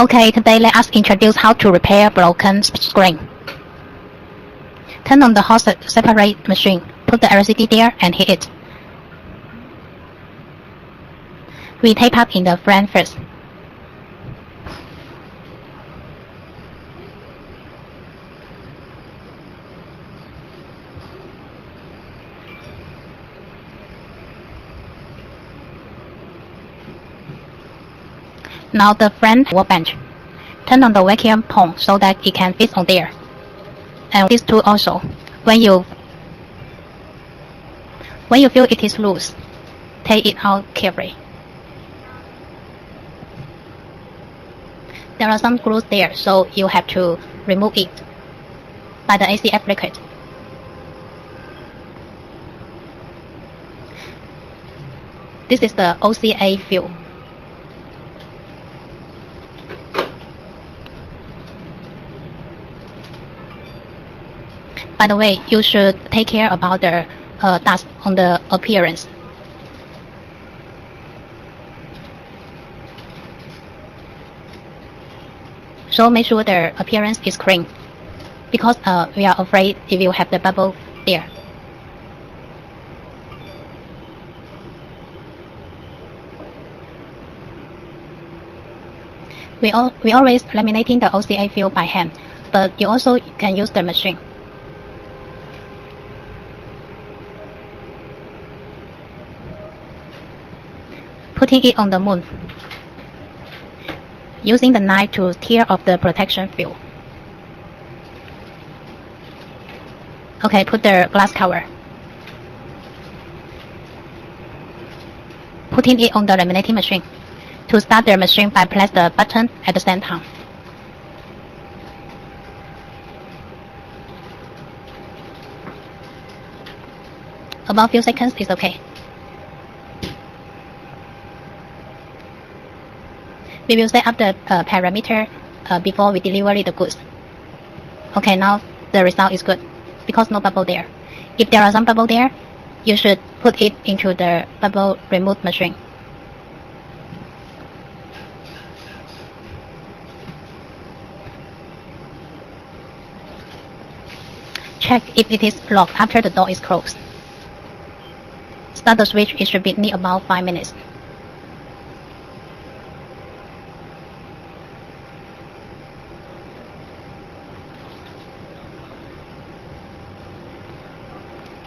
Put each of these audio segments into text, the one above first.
Okay, today let us introduce how to repair broken screen. Turn on the hot separate machine, put the LCD there and hit it. We tape up in the frame first. Now the front workbench. Turn on the vacuum pump so that it can fit on there. And this tool also. When you feel it is loose, take it out carefully. There are some screws there, so you have to remove it by the ACF liquid. This is the OCA fuel. By the way, you should take care about the dust on the appearance. So make sure the appearance is clean, because we are afraid it will have the bubble there. We always laminating the OCA fuel by hand, but you also can use the machine. Putting it on the moon. Using the knife to tear off the protection film. Okay, put the glass cover. Putting it on the laminating machine. To start the machine, by press the button at the center. About few seconds is okay. We will set up the parameter before we deliver the goods. Okay, now the result is good because no bubble there. If there are some bubble there, you should put it into the bubble remove machine. Check if it is locked after the door is closed. Start the switch, it should be need about 5 minutes.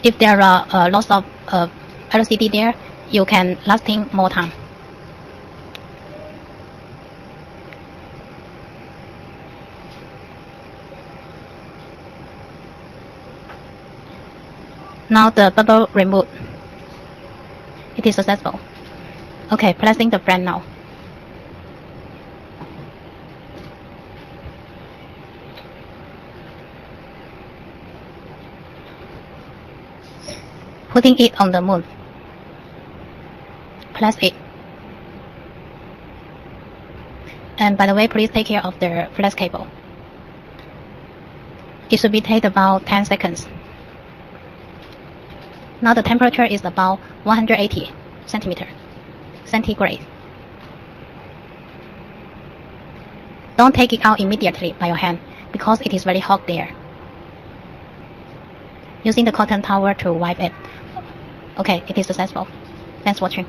If there are lots of LCD there, you can lasting more time. Now the bubble removed. It is successful. Okay, pressing the frame now. Putting it on the moon. Press it. And by the way, please take care of the flex cable. It should be take about 10 seconds. Now the temperature is about 180 centigrade. Don't take it out immediately by your hand because it is very hot there. Using the cotton towel to wipe it. Okay, it is successful. Thanks for watching.